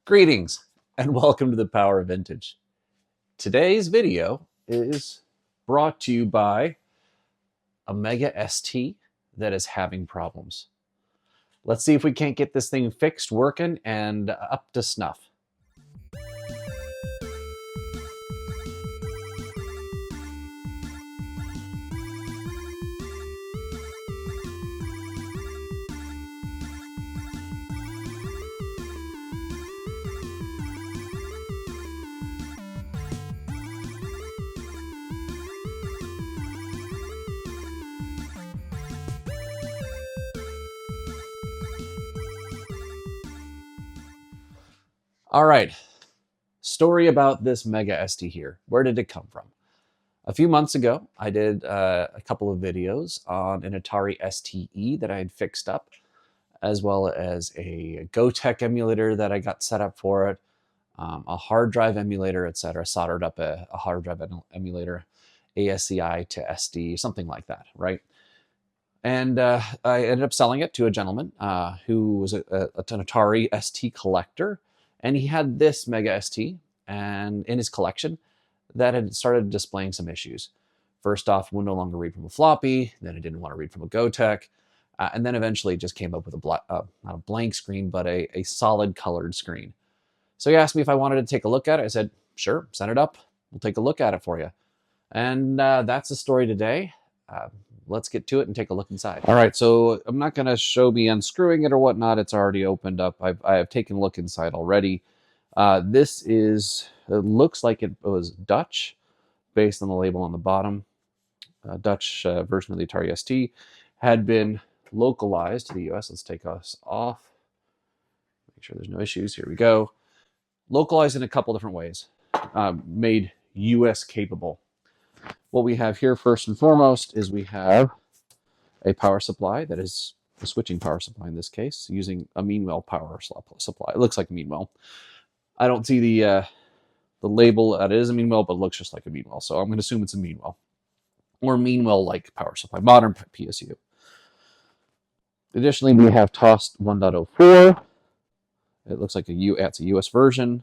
Greetings and welcome to the Power of Vintage. Today's video is brought to you by a Mega ST that is having problems. Let's see if we can't get this thing fixed, working, and up to snuff. All right, story about this Mega ST here. Where did it come from? A few months ago, I did a couple of videos on an Atari STE that I had fixed up, as well as a GoTech emulator that I got set up for it, a hard drive emulator, etc. Soldered up a hard drive emulator, ASCI to SD, something like that, right? And I ended up selling it to a gentleman who was an Atari ST collector, and he had this Mega ST and in his collection that had started displaying some issues. First off, would no longer read from a floppy. Then it didn't want to read from a GoTech. And then eventually it just came up with not a blank screen, but a solid colored screen. So he asked me if I wanted to take a look at it. I said, sure, send it up. We'll take a look at it for you. And that's the story today. Let's get to it and take a look inside. All right, so I'm not going to show me unscrewing it or whatnot. It's already opened up. I have taken a look inside already. This is, it looks like it was Dutch, based on the label on the bottom. Dutch version of the Atari ST had been localized to the US. Let's take us off. Make sure there's no issues. Here we go. Localized in a couple different ways. Made US capable. What we have here first and foremost is we have a power supply that is a switching power supply in this case, using a Meanwell power supply. It looks like a Meanwell. I don't see the label that it is a Meanwell, but it looks just like a Meanwell. So I'm going to assume it's a Meanwell or Meanwell-like power supply, modern PSU. Additionally, we have TOST 1.04. It looks like it's a US version.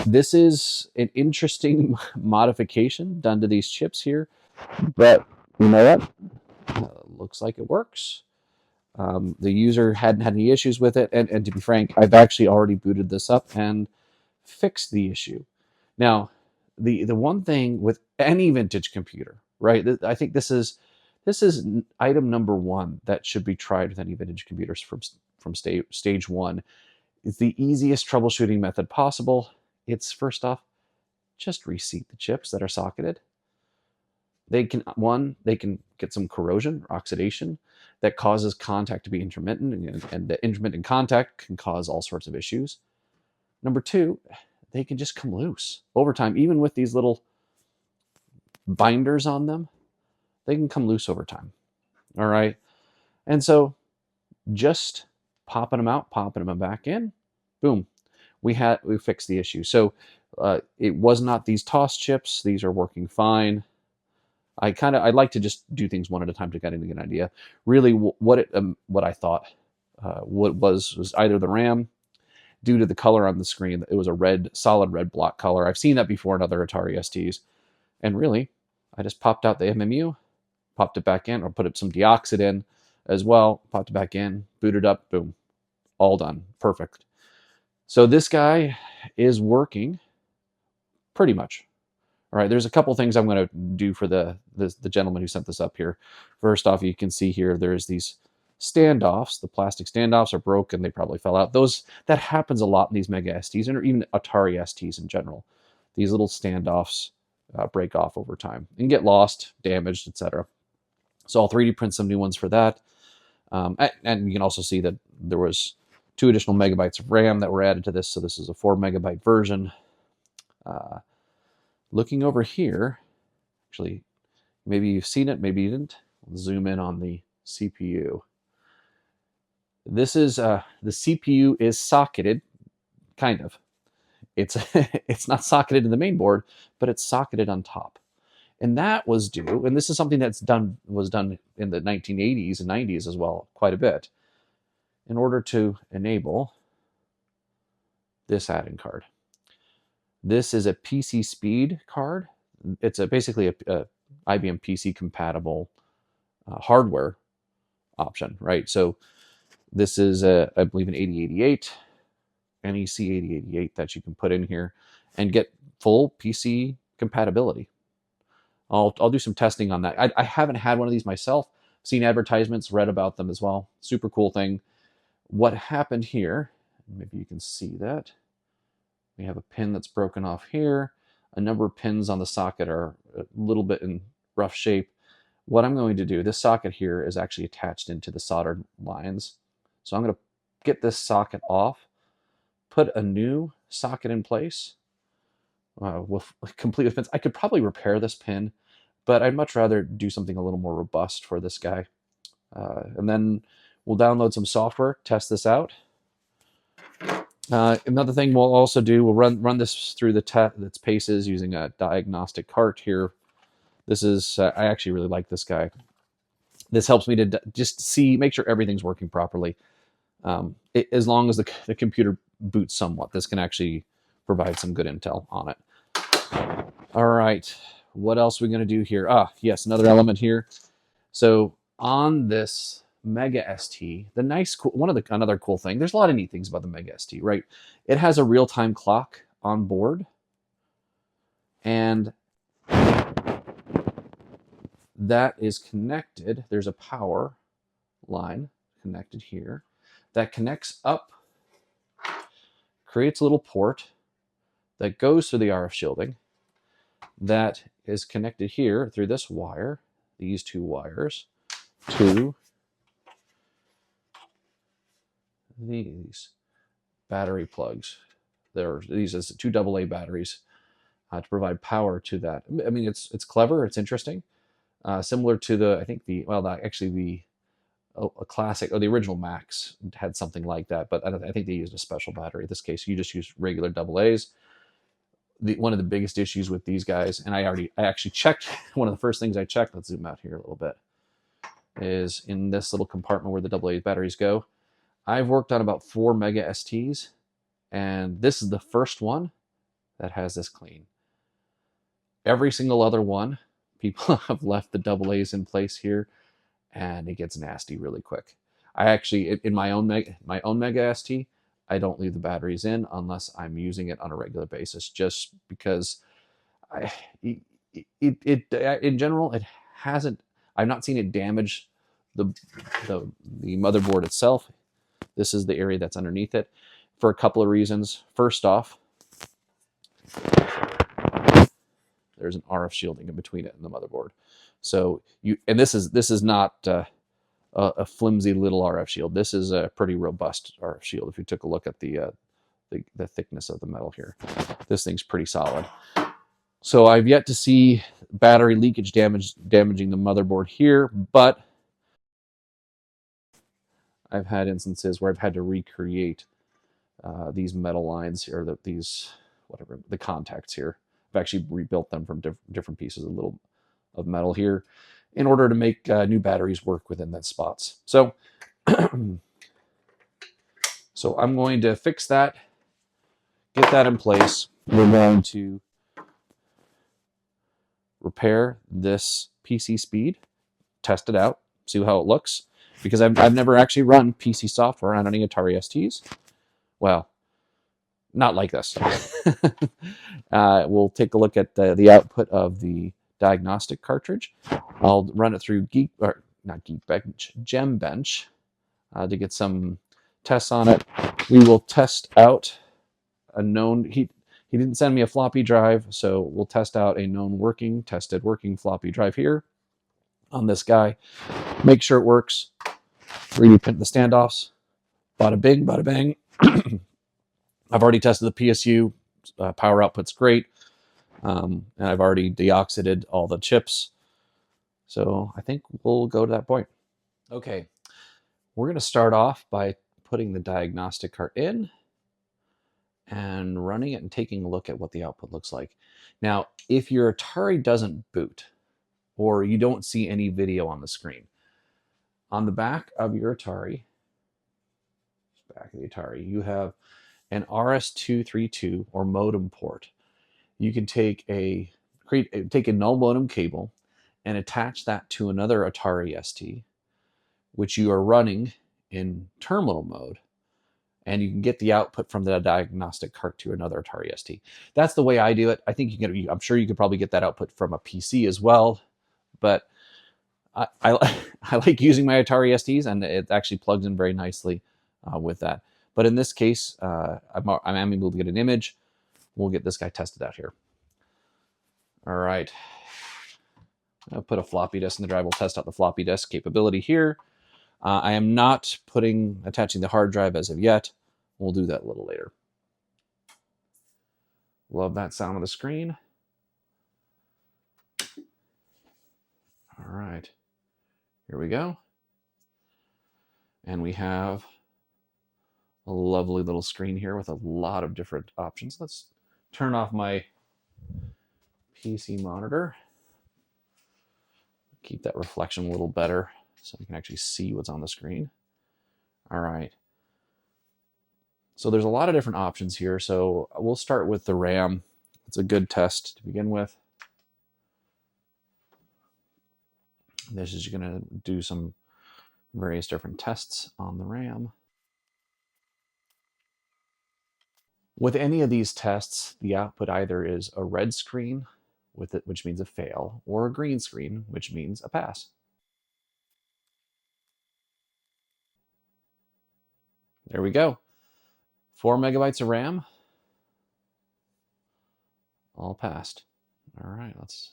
This is an interesting modification done to these chips here, but you know what? Looks like it works. The user hadn't had any issues with it, and to be frank, I've actually already booted this up and fixed the issue. Now, the one thing with any vintage computer, right? I think this is item number one that should be tried with any vintage computers from stage one. It's the easiest troubleshooting method possible. It's first off, just reseat the chips that are socketed. They can get some corrosion or oxidation that causes contact to be intermittent, and the intermittent contact can cause all sorts of issues. Number two, they can just come loose over time. Even with these little binders on them, they can come loose over time. All right. And so just popping them out, popping them back in, boom, we fixed the issue. So it was not these TOS chips. These are working fine. I'd like to just do things one at a time to get an idea. Really, what I thought what was either the RAM, due to the color on the screen. It was a solid red block color. I've seen that before in other Atari STs, and really, I just popped out the MMU, popped it back in, or put some deoxit in as well. Popped it back in, booted up, boom, all done, perfect. So this guy is working pretty much. All right, there's a couple things I'm going to do for the gentleman who sent this up here. First off, you can see here there's these standoffs. The plastic standoffs are broken. They probably fell out. That happens a lot in these Mega STs and even Atari STs in general. These little standoffs break off over time and get lost, damaged, etc. So I'll 3D print some new ones for that. And you can also see that there was 2 additional megabytes of RAM that were added to this. So this is a 4 megabyte version. Looking over here, actually, maybe you've seen it, maybe you didn't. We'll zoom in on the CPU. This is the CPU is socketed, kind of. It's it's not socketed in the main board, but it's socketed on top, and that was due. And this is something was done in the 1980s and 90s as well, quite a bit, in order to enable this add-in card. This is a PC speed card. It's basically a IBM PC compatible hardware option, right? So this is I believe an 8088, NEC 8088 that you can put in here and get full PC compatibility. I'll do some testing on that. I haven't had one of these myself. Seen advertisements, read about them as well. Super cool thing. What happened here, maybe you can see that. We have a pin that's broken off here. A number of pins on the socket are a little bit in rough shape. What I'm going to do, this socket here is actually attached into the soldered lines. So I'm going to get this socket off, put a new socket in place with complete with pins. I could probably repair this pin, but I'd much rather do something a little more robust for this guy. And then we'll download some software, test this out. Another thing we'll also do, we'll run this through its paces using a diagnostic cart here. This is, I actually really like this guy. This helps me to just make sure everything's working properly. As long as the computer boots somewhat, this can actually provide some good intel on it. All right, what else are we going to do here? Yes, another element here. So on this Mega ST, another cool thing, there's a lot of neat things about the Mega ST, right? It has a real-time clock on board, and that is connected. There's a power line connected here that connects up, creates a little port that goes through the RF shielding that is connected here through this wire, these two wires, to these battery plugs. These are two AA batteries to provide power to that. I mean, it's clever, it's interesting, similar to the classic or the original Macs had something like that, but I think they used a special battery. In this case, you just use regular AA's. One of the biggest issues with these guys, and I actually checked, one of the first things I checked, let's zoom out here a little bit, is in this little compartment where the AA batteries go. I've worked on about 4 Mega STs, and this is the first one that has this clean. Every single other one, people have left the AA's in place here, and it gets nasty really quick. I actually, in my own Mega ST, I don't leave the batteries in unless I'm using it on a regular basis, just because in general, it hasn't, I've not seen it damage the motherboard itself. This is the area that's underneath it for a couple of reasons. First off, there's an RF shielding in between it and the motherboard. So this is not a flimsy little RF shield. This is a pretty robust RF shield. If you took a look at the thickness of the metal here, this thing's pretty solid. So I've yet to see battery leakage damaging the motherboard here, but I've had instances where I've had to recreate these metal lines or the contacts here. I've actually rebuilt them from different pieces of metal here in order to make new batteries work within that spots. So, so I'm going to fix that, get that in place. We're going to repair this PC speed, test it out, see how it looks, because I've never actually run PC software on any Atari STs. Well, not like this. We'll take a look at the output of the diagnostic cartridge. I'll run it through GemBench to get some tests on it. We will test out a known, he didn't send me a floppy drive, so we'll test out a known tested working floppy drive here on this guy. Make sure it works. 3D print the standoffs. Bada bing, bada bang. I've already tested the PSU. Power output's great. And I've already deoxided all the chips. So I think we'll go to that point. Okay, we're going to start off by putting the diagnostic cart in and running it and taking a look at what the output looks like. Now, if your Atari doesn't boot or you don't see any video on the screen, on the back of your Atari, you have an RS-232 or modem port, you can take a null modem cable and attach that to another Atari ST, which you are running in terminal mode, and you can get the output from the diagnostic cart to another Atari ST. That's the way I do it. I think I'm sure you could probably get that output from a PC as well, but I like using my Atari STs, and it actually plugs in very nicely with that. But in this case, I'm able to get an image. We'll get this guy tested out here. All right. I'll put a floppy disk in the drive. We'll test out the floppy disk capability here. I am not attaching the hard drive as of yet. We'll do that a little later. Love that sound of the screen. All right. Here we go. And we have a lovely little screen here with a lot of different options. Let's turn off my PC monitor. Keep that reflection a little better so you can actually see what's on the screen. All right. So there's a lot of different options here. So we'll start with the RAM. It's a good test to begin with. This is going to do some various different tests on the RAM. With any of these tests, the output either is a red screen, which means a fail, or a green screen, which means a pass. There we go. 4 megabytes of RAM. All passed. All right, let's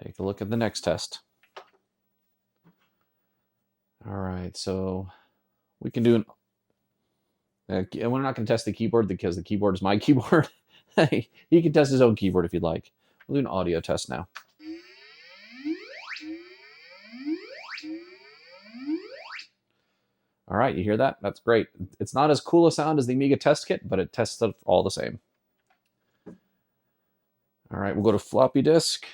take a look at the next test. All right, so we can do and we're not going to test the keyboard because the keyboard is my keyboard. He can test his own keyboard if you'd like. We'll do an audio test now. All right, you hear that? That's great. It's not as cool a sound as the Amiga test kit, but it tests it all the same. All right, we'll go to floppy disk.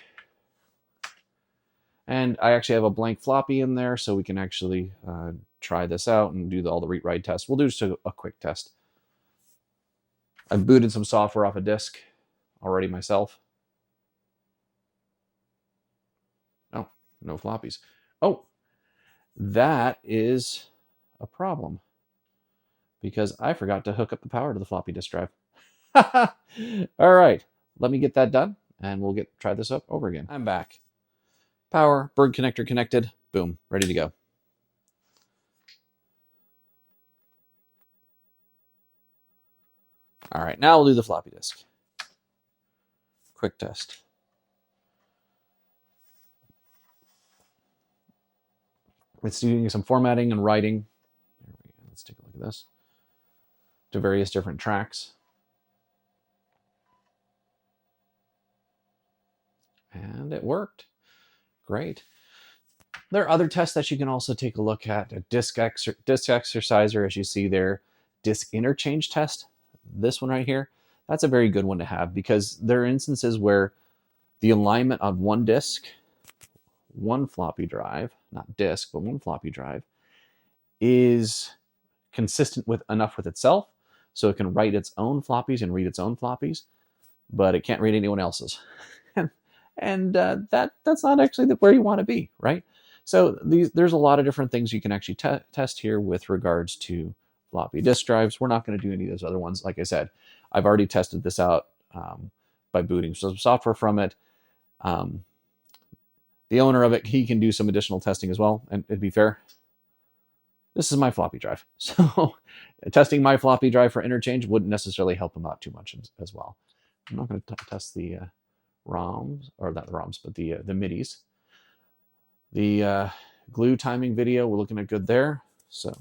And I actually have a blank floppy in there, so we can actually try this out and do all the read-write tests. We'll do just a quick test. I've booted some software off a disk already myself. Oh, no floppies. Oh, that is a problem because I forgot to hook up the power to the floppy disk drive. All right, let me get that done, and we'll try this up over again. I'm back. Power, bird connector connected, boom, ready to go. All right, now we'll do the floppy disk. Quick test. It's doing some formatting and writing. There we go. Let's take a look at this. To various different tracks. And it worked. Great. There are other tests that you can also take a look at. A disk exerciser, as you see there. Disk interchange test. This one right here. That's a very good one to have because there are instances where the alignment on one disk, one floppy drive, not disk, but one floppy drive, is consistent with enough with itself so it can write its own floppies and read its own floppies, but it can't read anyone else's. And that's not actually where you want to be, right? So there's a lot of different things you can actually test here with regards to floppy disk drives. We're not going to do any of those other ones. Like I said, I've already tested this out by booting some software from it. The owner of it, he can do some additional testing as well. And it'd be fair, this is my floppy drive. So testing my floppy drive for interchange wouldn't necessarily help him out too much as well. I'm not going to test the ROMs, or not the ROMs, but the MIDIs. The glue timing video, we're looking at good there. So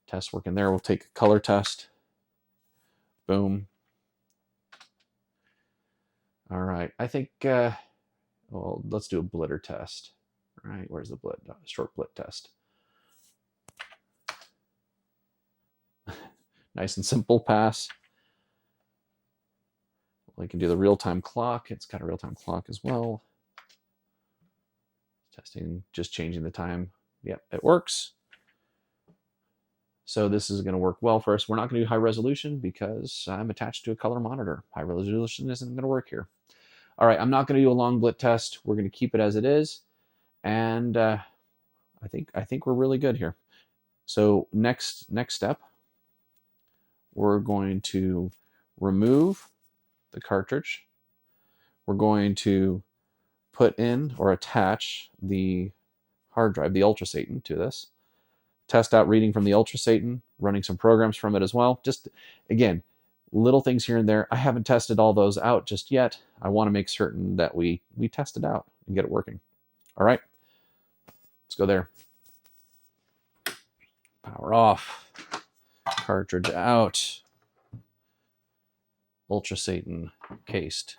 test working there. We'll take a color test. Boom. All right. I think, well, let's do a blitter test. All right. Where's the blit? Short blit test. Nice and simple pass. We can do the real-time clock. It's got a real-time clock as well. Testing, just changing the time. Yep, it works. So this is going to work well for us. We're not going to do high resolution because I'm attached to a color monitor. High resolution isn't going to work here. All right, I'm not going to do a long blit test. We're going to keep it as it is, and I think we're really good here. So next step, we're going to remove the cartridge. We're going to put in or attach the hard drive, the UltraSatan, to this. Test out reading from the UltraSatan, running some programs from it as well. Just, again, little things here and there. I haven't tested all those out just yet. I want to make certain that we test it out and get it working. All right, let's go there. Power off. Cartridge out. UltraSatan cased.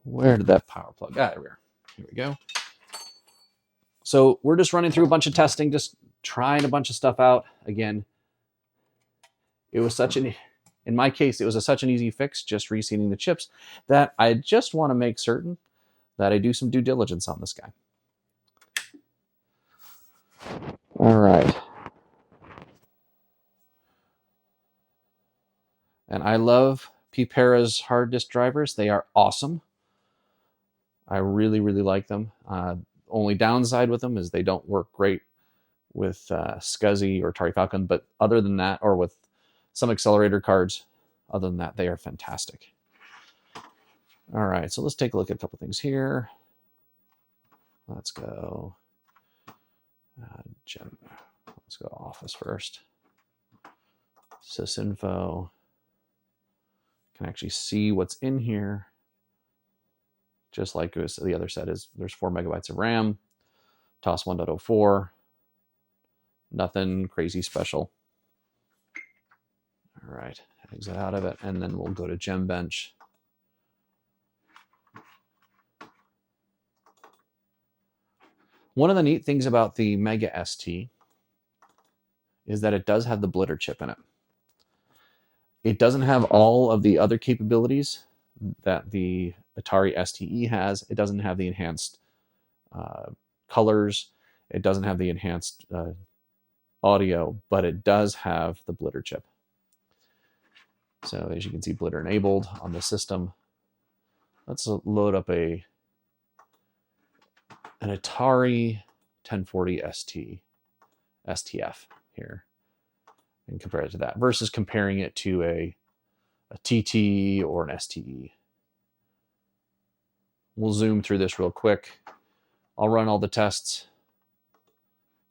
Where did that power plug? Ah, there we are. Here we go. So we're just running through a bunch of testing, just trying a bunch of stuff out. Again, it was in my case, it was such an easy fix, just reseating the chips, that I just want to make certain that I do some due diligence on this guy. All right. And I love Pipera's hard disk drivers. They are awesome. I really, really like them. Only downside with them is they don't work great with SCSI or Atari Falcon, but other than that, or with some accelerator cards, other than that, they are fantastic. All right, so let's take a look at a couple things here. Let's go let's go Office first. Sysinfo. Can actually see what's in here. Just like the other set is, there's 4 megabytes of RAM, TOS 1.04, nothing crazy special. All right, exit out of it, and then we'll go to GemBench. One of the neat things about the Mega ST is that it does have the blitter chip in it. It doesn't have all of the other capabilities that the Atari STE has. It doesn't have the enhanced colors. It doesn't have the enhanced audio, but it does have the blitter chip. So as you can see, blitter enabled on the system. Let's load up an Atari 1040 STF here and compare it to that versus comparing it to a TT or an STE. We'll zoom through this real quick. I'll run all the tests.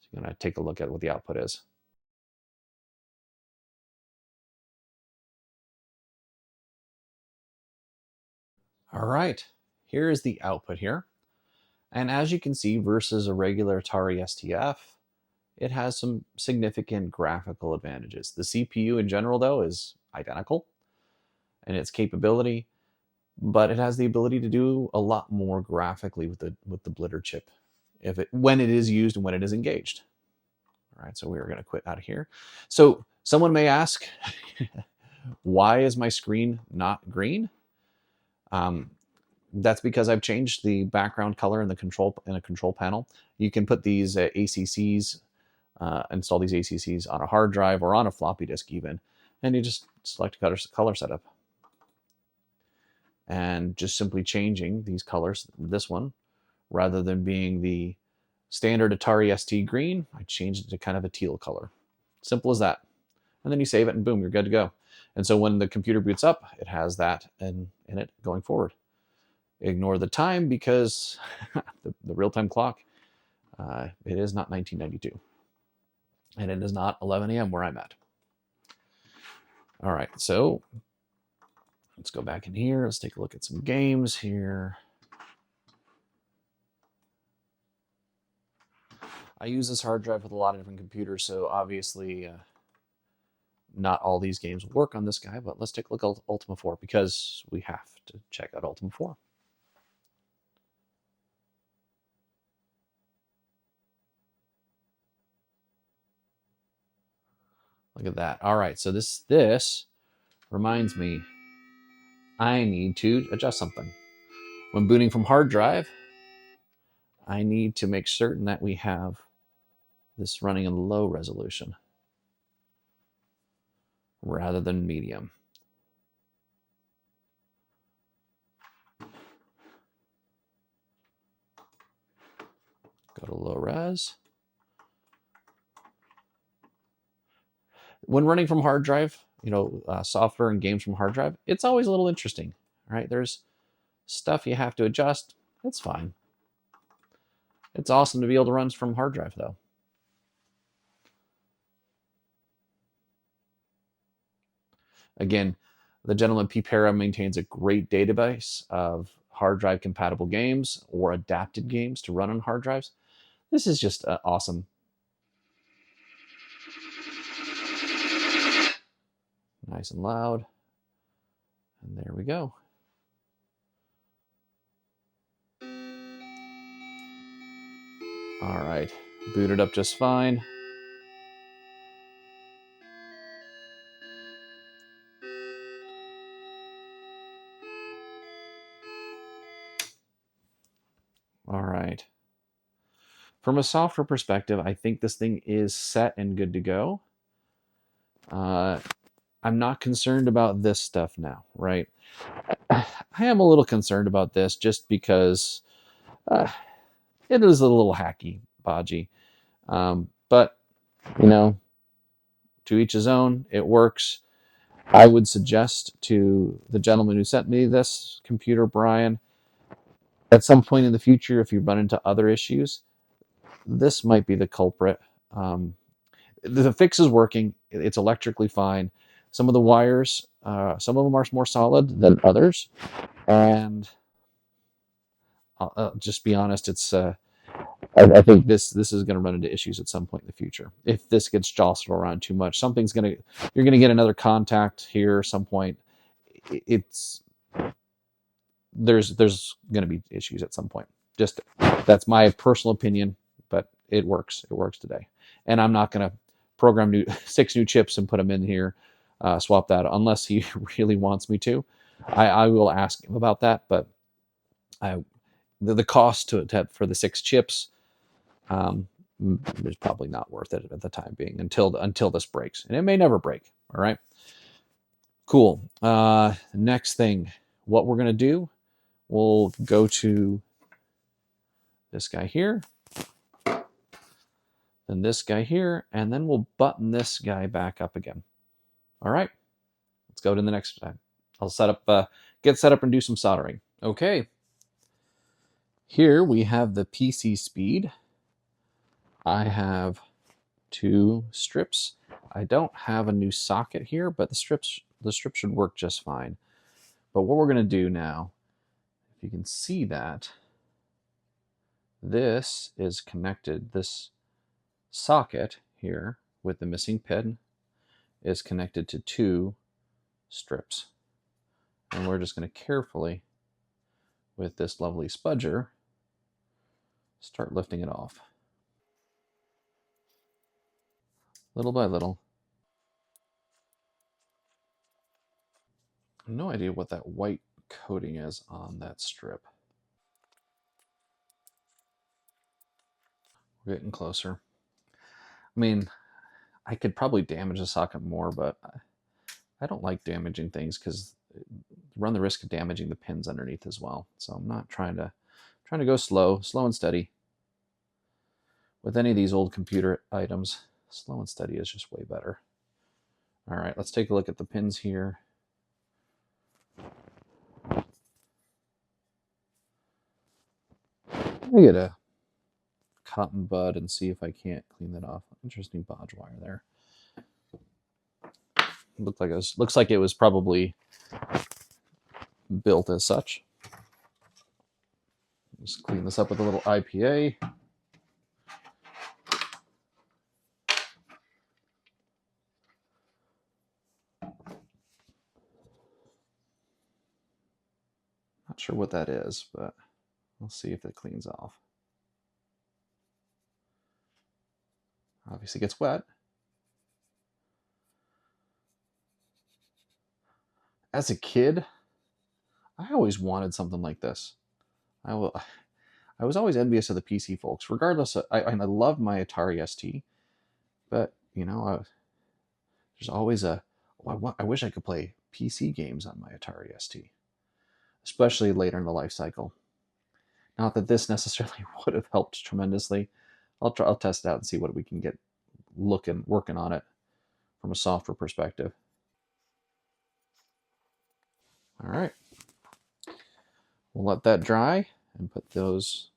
So you're going to take a look at what the output is. All right, here is the output here. And as you can see, versus a regular Atari STF, it has some significant graphical advantages. The CPU in general, though, is identical in its capability, but it has the ability to do a lot more graphically with the blitter chip when it is used and when it is engaged. All right, so we are going to quit out of here. So someone may ask, why is my screen not green? That's because I've changed the background color in the control panel. You can put these ACCs, install these ACCs on a hard drive or on a floppy disk even, and you just select color setup. And just simply changing these colors, this one, rather than being the standard Atari ST green, I changed it to kind of a teal color. Simple as that. And then you save it and boom, you're good to go. And so when the computer boots up, it has that in it going forward. Ignore the time because the real-time clock, it is not 1992. And it is not 11 a.m. where I'm at. All right, so let's go back in here. Let's take a look at some games here. I use this hard drive with a lot of different computers, so obviously not all these games will work on this guy, but let's take a look at Ultima 4 because we have to check out Ultima 4. Look at that. All right, so this reminds me I need to adjust something. When booting from hard drive, I need to make certain that we have this running in low resolution rather than medium. Go to low res. When running from hard drive, software and games from hard drive, it's always a little interesting, right? There's stuff you have to adjust. It's fine. It's awesome to be able to run from hard drive, though. Again, the gentleman P. Para maintains a great database of hard drive compatible games or adapted games to run on hard drives. This is just awesome. Nice and loud. And there we go. All right, booted up just fine. All right. From a software perspective, I think this thing is set and good to go. I'm not concerned about this stuff now, right? I am a little concerned about this just because it is a little hacky, bodgy. But, to each his own, it works. I would suggest to the gentleman who sent me this computer, Brian, at some point in the future, if you run into other issues, this might be the culprit. The fix is working. It's electrically fine. Some of the wires, some of them are more solid than others. And I'll just be honest, I think this is going to run into issues at some point in the future. If this gets jostled around too much, you're going to get another contact here at some point. There's going to be issues at some point. Just that's my personal opinion, but it works. It works today, and I'm not going to program 6 new chips and put them in here, swap that unless he really wants me to. I will ask him about that, but the cost for the 6 chips is probably not worth it at the time being until this breaks, and it may never break. All right, cool. Next thing, what we're gonna do, we'll go to this guy here, then this guy here, and then we'll button this guy back up again. All right, let's go to the next time. I'll get set up and do some soldering. Okay, here we have the PC speed. I have 2 strips. I don't have a new socket here, but the strips should work just fine. But what we're going to do now, if you can see that, this is connected. This socket here with the missing pin is connected to 2 strips. And we're just going to carefully, with this lovely spudger, start lifting it off. Little by little. No idea what that white coating is on that strip. We're getting closer. I mean, I could probably damage the socket more, but I don't like damaging things because run the risk of damaging the pins underneath as well. So I'm not trying to go slow and steady. With any of these old computer items, slow and steady is just way better. All right, let's take a look at the pins here. I get a cotton bud and see if I can't clean that off. Interesting bodge wire there. Looks like it was probably built as such. Just clean this up with a little IPA. Not sure what that is, but we'll see if it cleans off. Obviously gets wet. As a kid, I always wanted something like this. I I was always envious of the PC folks. Regardless, I love my Atari ST, but you know, there's always a. Oh, I wish I could play PC games on my Atari ST, especially later in the life cycle. Not that this necessarily would have helped tremendously. I'll test it out and see what we can get working on it from a software perspective. All right, we'll let that dry and put those,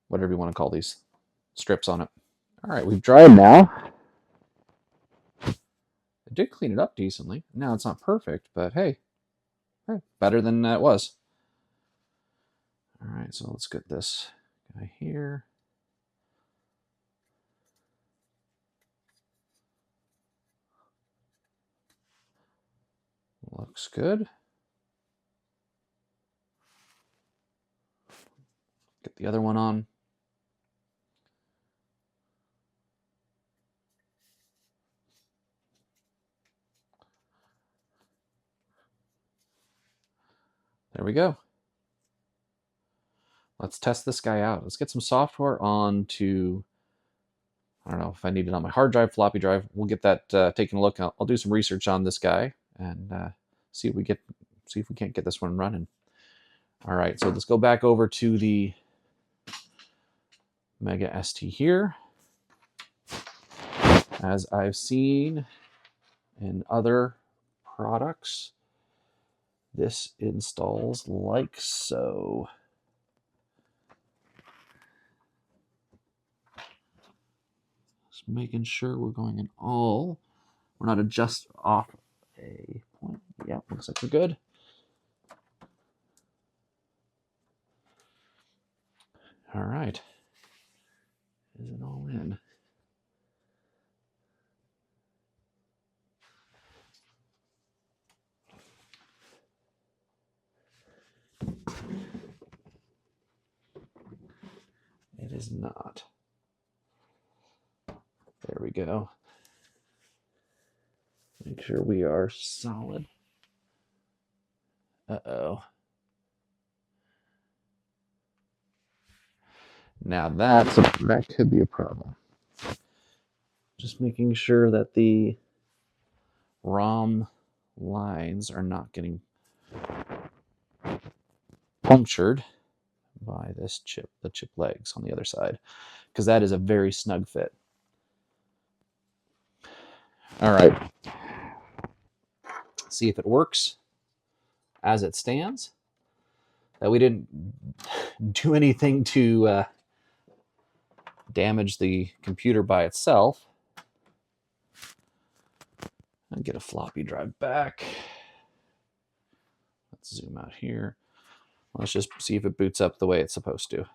whatever you want to call these, strips on it. All right, we've dried now. I did clean it up decently. Now it's not perfect, but hey, better than it was. All right, so let's get this guy here. Looks good. Get the other one on. There we go. Let's test this guy out. Let's get some software on to, I don't know if I need it on my hard drive, floppy drive. We'll get that taken a look. I'll do some research on this guy and see if we can't get this one running. All right, so let's go back over to the Mega ST here. As I've seen in other products, this installs like so. Just making sure we're going in all. We're not adjust off a point. Yeah, looks like we're good. All right. Is it all in? It is not. There we go. Make sure we are solid. Uh-oh. Now that could be a problem. Just making sure that the ROM lines are not getting punctured by this chip, the chip legs on the other side, because that is a very snug fit. All right. See if it works as it stands. That we didn't do anything to damage the computer by itself. And get a floppy drive back. Let's zoom out here. Let's just see if it boots up the way it's supposed to.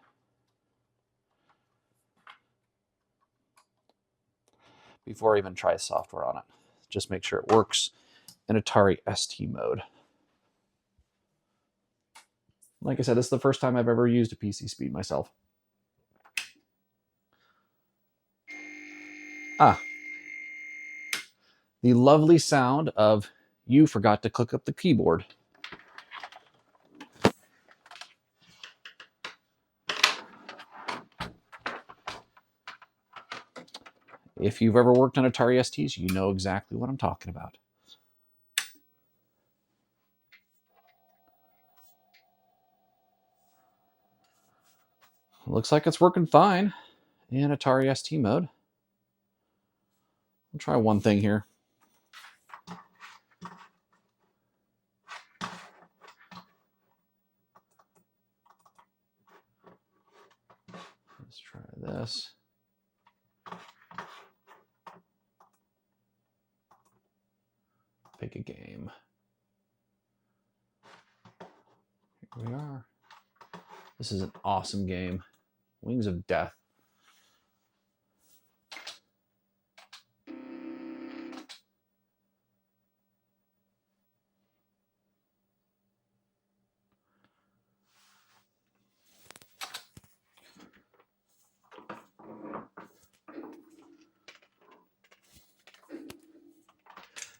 Before I even try software on it, just make sure it works in Atari ST mode. Like I said, this is the first time I've ever used a PC Speed myself. The lovely sound of you forgot to click up the keyboard. If you've ever worked on Atari STs, you know exactly what I'm talking about. Looks like it's working fine in Atari ST mode. I'll try one thing here. Let's try this. Pick a game. Here we are. This is an awesome game. Wings of Death.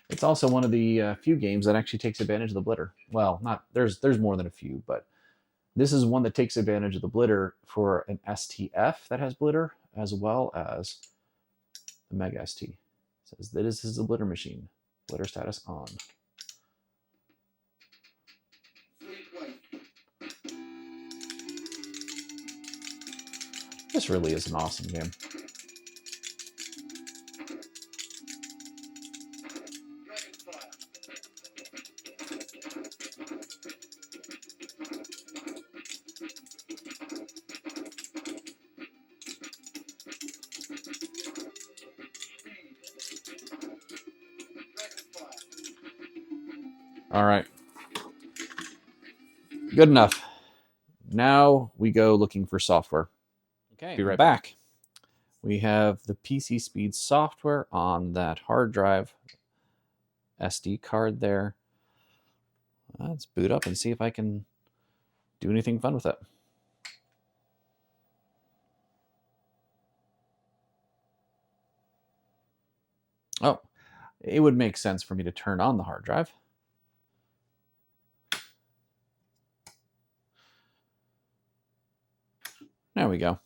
It's also one of the few games that actually takes advantage of the blitter. Well, not there's more than a few, but This is one that takes advantage of the blitter for an STF that has blitter, as well as the Mega ST. It says that this is a blitter machine. Blitter status on. This really is an awesome game. All right. Good enough. Now we go looking for software. Okay, be right back. We have the PC Speed software on that hard drive, SD card there. Let's boot up and see if I can do anything fun with it. Oh, it would make sense for me to turn on the hard drive. There we go.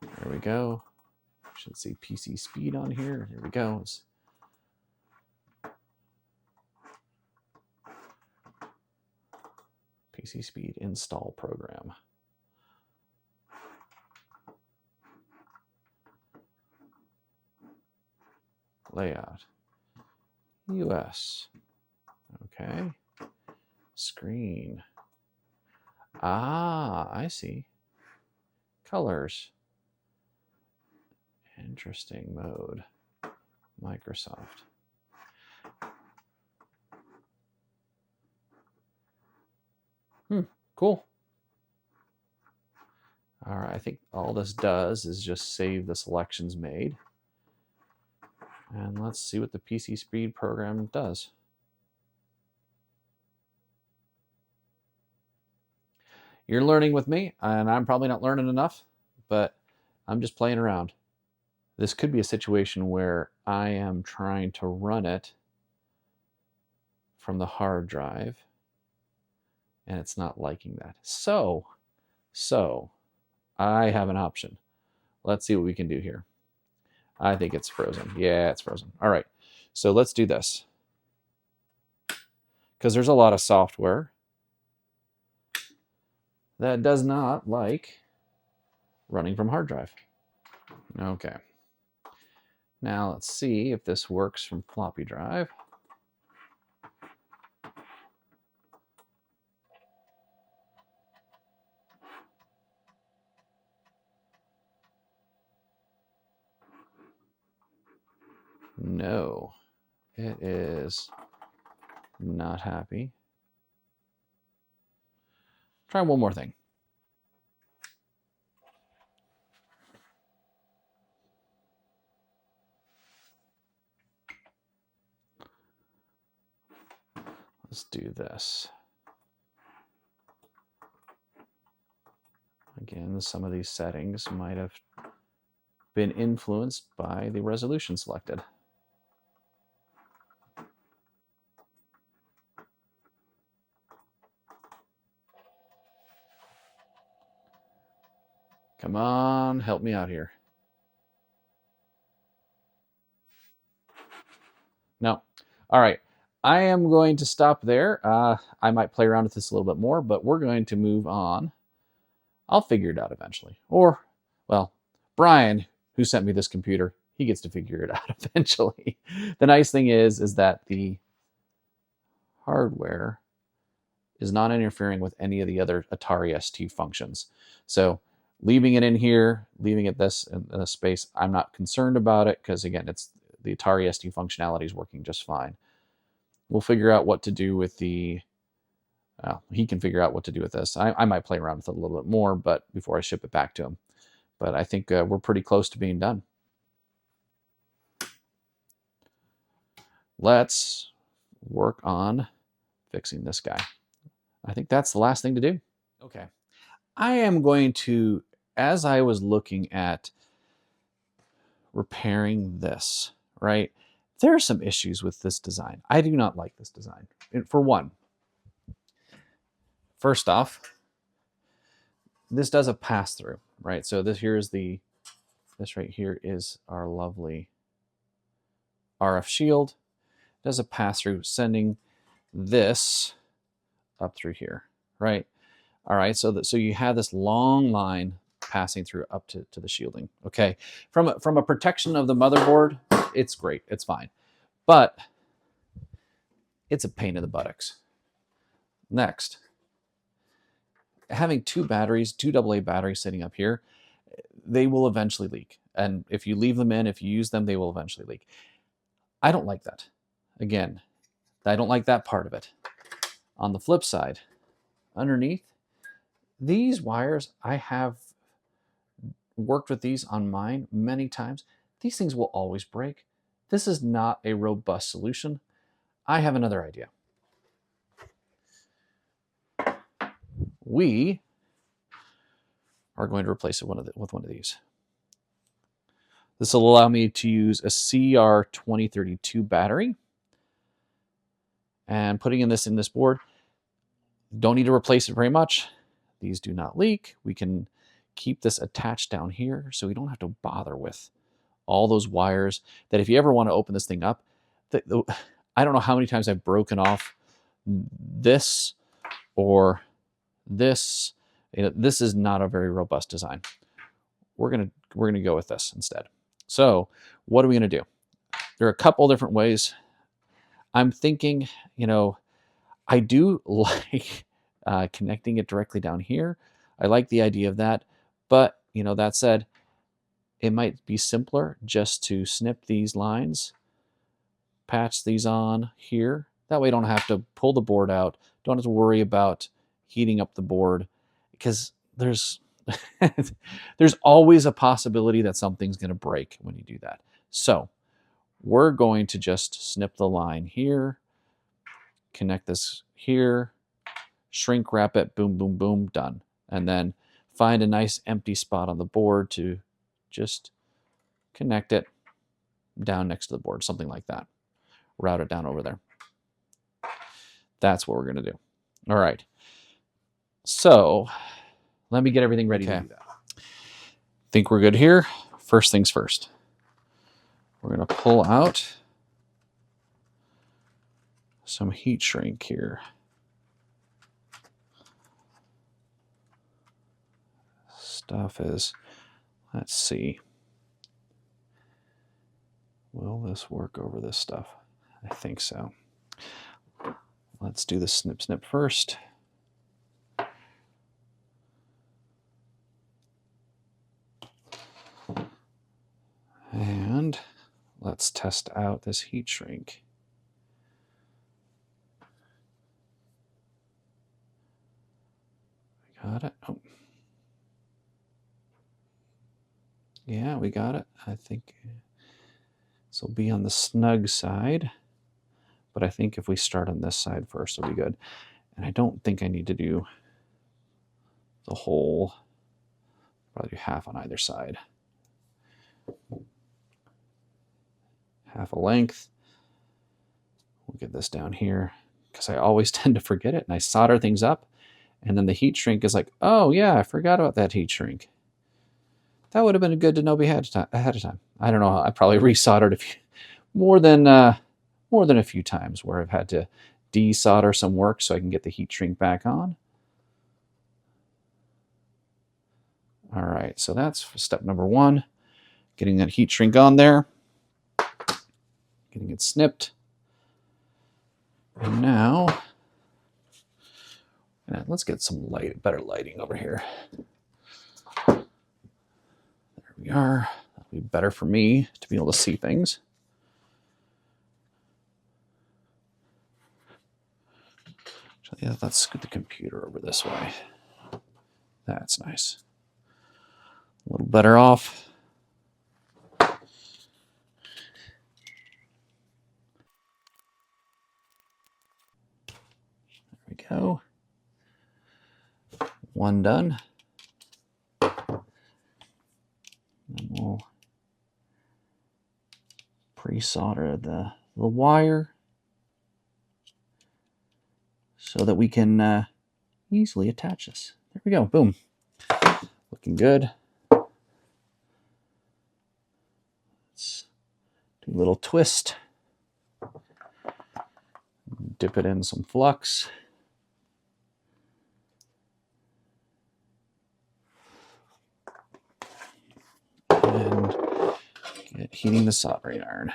There we go. Should see PC Speed on here. Here we go. PC Speed install program. Layout. US. Okay. Screen. Ah, I see. Colors. Interesting mode. Microsoft. Cool. All right, I think all this does is just save the selections made. And let's see what the PC Speed program does. You're learning with me, and I'm probably not learning enough, but I'm just playing around. This could be a situation where I am trying to run it from the hard drive, and it's not liking that. So I have an option. Let's see what we can do here. I think it's frozen. Yeah, it's frozen. All right, so let's do this. Because there's a lot of software that does not like running from hard drive. Okay. Now let's see if this works from floppy drive. No, it is not happy. Try one more thing. Let's do this. Again, some of these settings might have been influenced by the resolution selected. Come on, help me out here. No. All right. I am going to stop there. I might play around with this a little bit more, but we're going to move on. I'll figure it out eventually. Or, well, Brian, who sent me this computer, he gets to figure it out eventually. The nice thing is that the hardware is not interfering with any of the other Atari ST functions. So leaving it in here, leaving it this in this space, I'm not concerned about it because, again, it's the Atari ST functionality is working just fine. We'll figure out what to do with the, he can figure out what to do with this. I might play around with it a little bit more, but before I ship it back to him. But I think we're pretty close to being done. Let's work on fixing this guy. I think that's the last thing to do. Okay. I am going to as I was looking at repairing this, right, there are some issues with this design. I do not like this design. For one, first off, this does a pass through, right? So this right here is our lovely RF shield. It does a pass through, sending this up through here, right? All right, so you have this long line passing through up to the shielding. Okay, from a protection of the motherboard, it's great, it's fine, but it's a pain in the buttocks. Next, having two AA batteries sitting up here, they will eventually leak. And if you leave them in, if you use them, they will eventually leak. I don't like that. Again, I don't like that part of it. On the flip side, underneath, these wires, I have worked with these on mine many times. These things will always break. This is not a robust solution. I have another idea. We are going to replace it with one of these. This will allow me to use a CR2032 battery. And putting in this board, don't need to replace it very much. These do not leak. We can keep this attached down here so we don't have to bother with all those wires that if you ever want to open this thing up, I don't know how many times I've broken off this or this. This is not a very robust design. We're gonna go with this instead. So what are we gonna do? There are a couple different ways. I'm thinking, I do like connecting it directly down here. I like the idea of that, but that said, it might be simpler just to snip these lines, patch these on here. That way I don't have to pull the board out, don't have to worry about heating up the board, because there's there's always a possibility that something's going to break when you do that. So we're going to just snip the line here, connect this here, shrink wrap it, boom, boom, boom, done. And then find a nice empty spot on the board to just connect it down next to the board, something like that. Route it down over there. That's what we're going to do. All right. So let me get everything ready to do that. Think we're good here. First things first. We're going to pull out some heat shrink here. Stuff is, let's see. Will this work over this stuff? I think so. Let's do the snip first. And let's test out this heat shrink. Got it. Oh. Yeah, we got it. I think this will be on the snug side, but I think if we start on this side first, it'll be good. And I don't think I need to do the whole, probably do half on either side. Half a length. We'll get this down here because I always tend to forget it and I solder things up. And then the heat shrink is like, oh yeah, I forgot about that heat shrink. That would have been good to know ahead of time. I don't know. I probably resoldered more than a few times where I've had to desolder some work so I can get the heat shrink back on. All right, so that's step number one, getting that heat shrink on there, getting it snipped. And now, let's get some better lighting over here. There we are. That'll be better for me to be able to see things. Actually, yeah, let's scoot the computer over this way. That's nice. A little better off. There we go. One done. solder the wire so that we can easily attach this. There we go. Boom. Looking good. Let's do a little twist. Dip it in some flux. And get heating the soldering iron.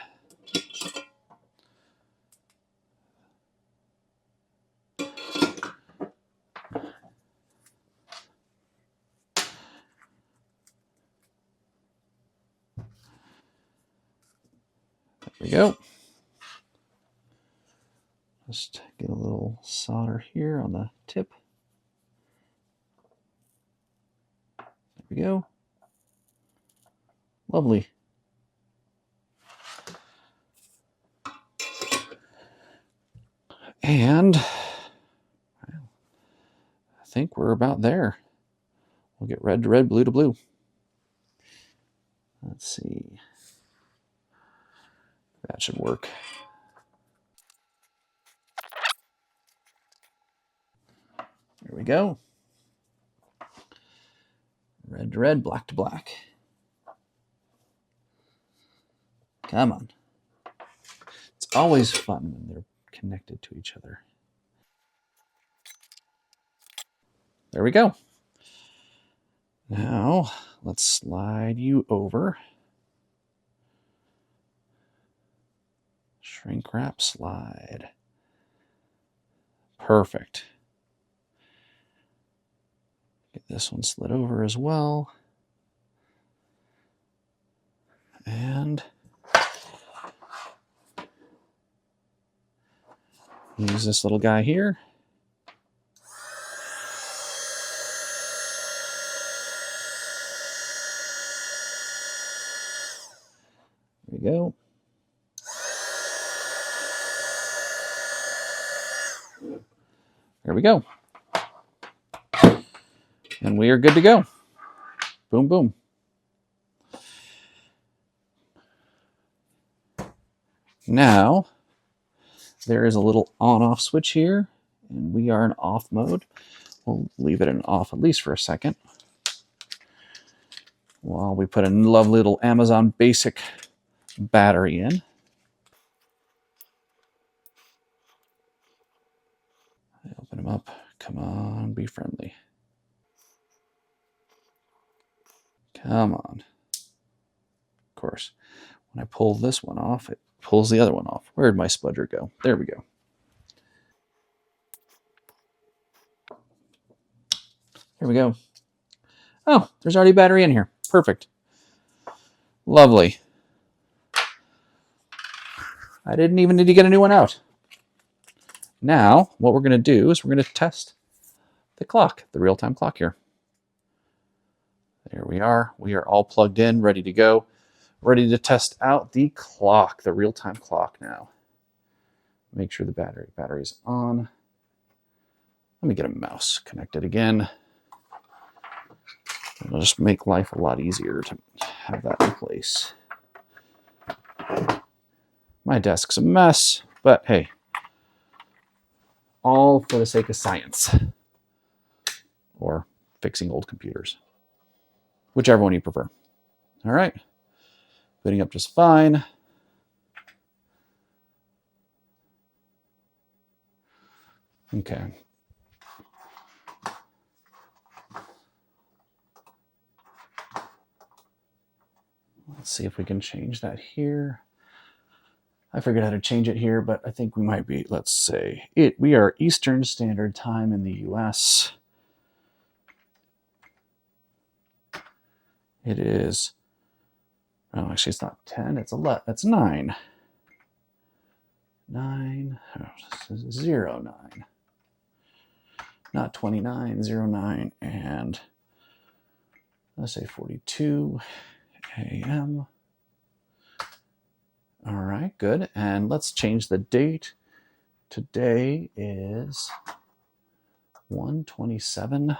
There we go. Just get a little solder here on the tip. There we go. Lovely. And I think we're about there. We'll get red to red, blue to blue. Let's see. That should work. There we go. Red to red, black to black. Come on. It's always fun when they're connected to each other. There we go. Now, let's slide you over. Shrink wrap, slide. Perfect. Get this one slid over as well. And use this little guy here. There we go. There we go. And we are good to go. Boom, boom. Now, there is a little on-off switch here, and we are in off mode. We'll leave it in off at least for a second while we put a lovely little Amazon Basic battery in. I open them up. Come on, be friendly. Come on. Of course, when I pull this one off, it pulls the other one off. Where'd my spudger go? There we go. Here we go. Oh, there's already a battery in here. Perfect. Lovely. I didn't even need to get a new one out. Now, what we're going to do is we're going to test the clock, the real-time clock here. There we are. We are all plugged in, ready to go. Ready to test out the clock, the real-time clock now. Make sure the battery's on. Let me get a mouse connected again. It'll just make life a lot easier to have that in place. My desk's a mess, but hey, all for the sake of science. Or fixing old computers. Whichever one you prefer. All right. Booting up just fine. Okay. Let's see if we can change that here. I figured how to change it here, but I think we might be, let's say, we are Eastern Standard Time in the US. It is, oh, actually it's not 10, it's 11, it's 9. 9, 0, 9. Not 29, 0, 9, and let's say 42 a.m. All right, good. And let's change the date. Today is 1/27/24.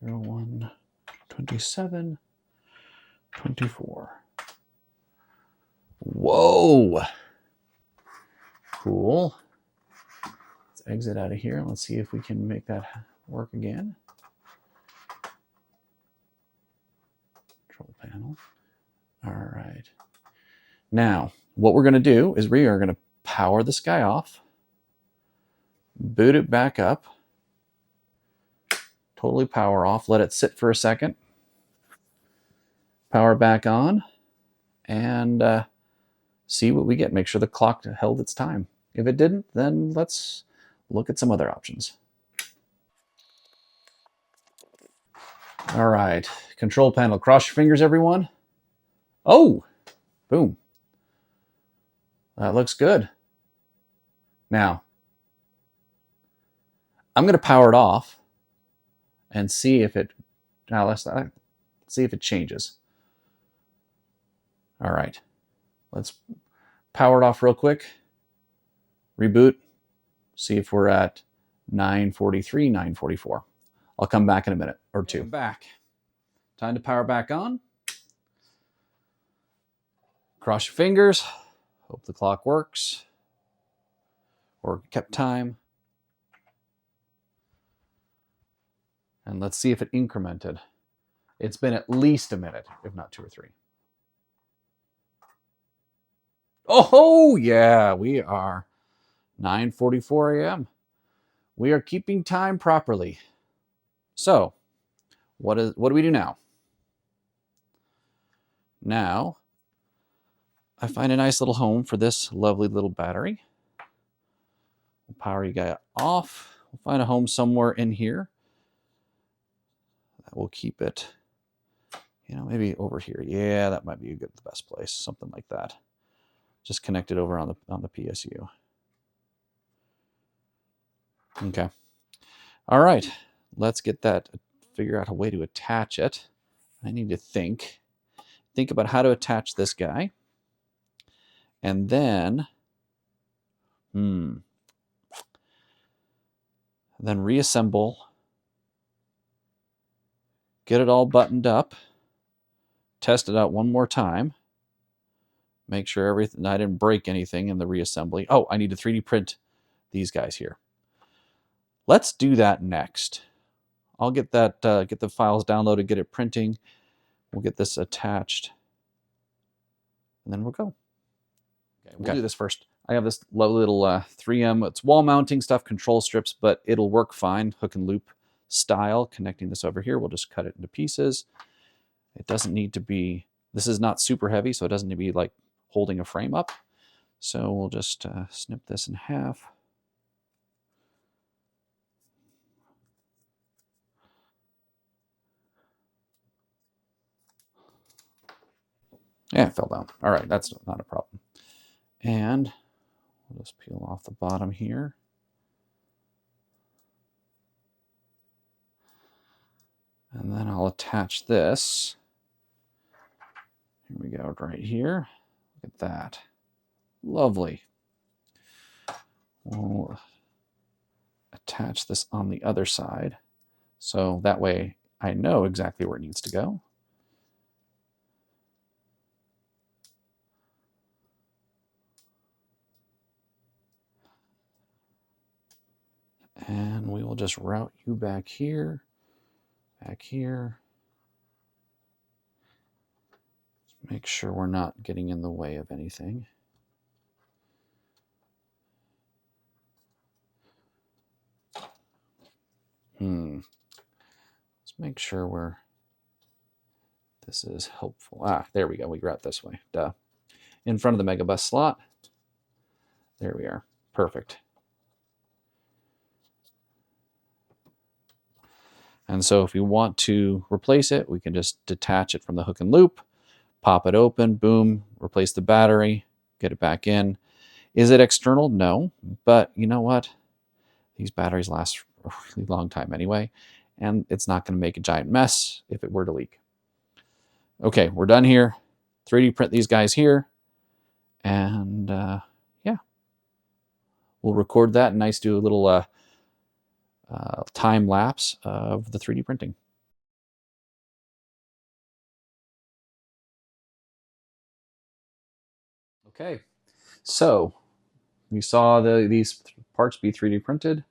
01/27/24. 27, 24. Whoa! Cool. Let's exit out of here. Let's see if we can make that work again. Control panel. All right. Now, what we're going to do is we are going to power this guy off, boot it back up, totally power off, let it sit for a second, power back on, and see what we get. Make sure the clock held its time. If it didn't, then let's look at some other options. All right, control panel. Cross your fingers, everyone. Oh, boom. That looks good. Now, I'm going to power it off and see if it, now let's see if it changes. All right, let's power it off real quick. Reboot, see if we're at 943, 944. I'll come back in a minute or two. Back. Time to power back on. Cross your fingers. Hope the clock works or kept time. And let's see if it incremented. It's been at least a minute, if not 2 or 3. Oh, yeah, we are 9:44 a.m. We are keeping time properly. So, what do we do now? Now, I find a nice little home for this lovely little battery. We'll power you guy off. We'll find a home somewhere in here. That will keep it, maybe over here. Yeah, that might be the best place. Something like that. Just connect it over on the PSU. Okay. All right. Let's get that. Figure out a way to attach it. I need to think about how to attach this guy, and then, then reassemble. Get it all buttoned up. Test it out one more time. Make sure I didn't break anything in the reassembly. Oh, I need to 3D print these guys here. Let's do that next. I'll get that, get the files downloaded, get it printing. We'll get this attached, and then we'll go. Okay, we'll do this first. I have this little 3M, it's wall mounting stuff, control strips, but it'll work fine, hook and loop style. Connecting this over here, we'll just cut it into pieces. It doesn't need to be, this is not super heavy, so it doesn't need to be like holding a frame up. So we'll just snip this in half. Yeah, it fell down. All right, that's not a problem. And we'll just peel off the bottom here. And then I'll attach this. Here we go, right here. Look at that. Lovely. We'll attach this on the other side. So that way I know exactly where it needs to go. And we will just route you back here, back here. Make sure we're not getting in the way of anything. Let's make sure this is helpful. Ah, there we go. We route this way. Duh. In front of the Megabus slot. There we are. Perfect. And so if we want to replace it, we can just detach it from the hook and loop, pop it open, boom, replace the battery, get it back in. Is it external? No. But you know what? These batteries last a really long time anyway, and it's not going to make a giant mess if it were to leak. Okay, we're done here. 3D print these guys here. And yeah, we'll record that and do a little time lapse of the 3D printing. Okay, so you saw these parts be 3D printed.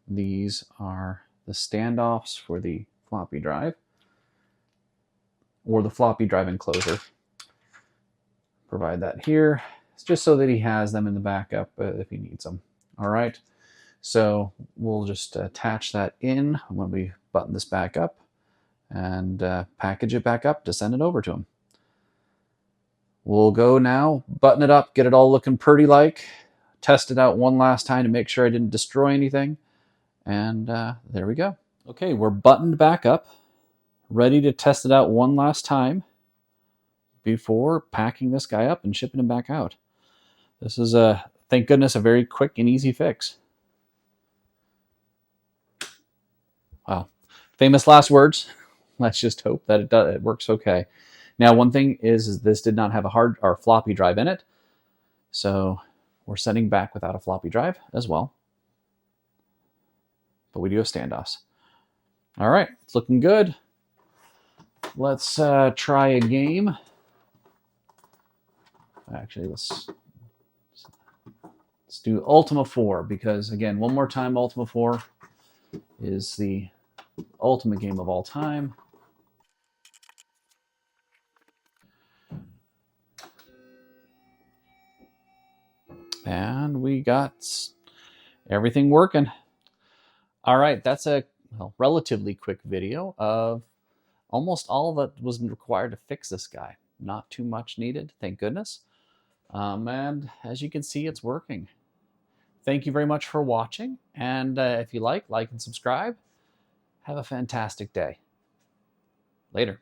These are the standoffs for the floppy drive, or the floppy drive enclosure. Provide that here. It's just so that he has them in the backup if he needs them. All right, so we'll just attach that in when we button this back up and package it back up to send it over to him. We'll go now, button it up, get it all looking pretty like, test it out one last time to make sure I didn't destroy anything, and there we go. Okay, we're buttoned back up, ready to test it out one last time before packing this guy up and shipping him back out. This is, thank goodness, a very quick and easy fix. Wow. Famous last words. Let's just hope that it works okay. Now, one thing is this did not have a hard or floppy drive in it, so we're sending back without a floppy drive as well. But we do have standoffs. All right, it's looking good. Let's try a game. Actually, let's do Ultima 4, because again, one more time, Ultima 4 is the ultimate game of all time. And we got everything working. All right, that's a relatively quick video of almost all that was required to fix this guy. Not too much needed, thank goodness. And as you can see, it's working. Thank you very much for watching. And if you like and subscribe. Have a fantastic day. Later.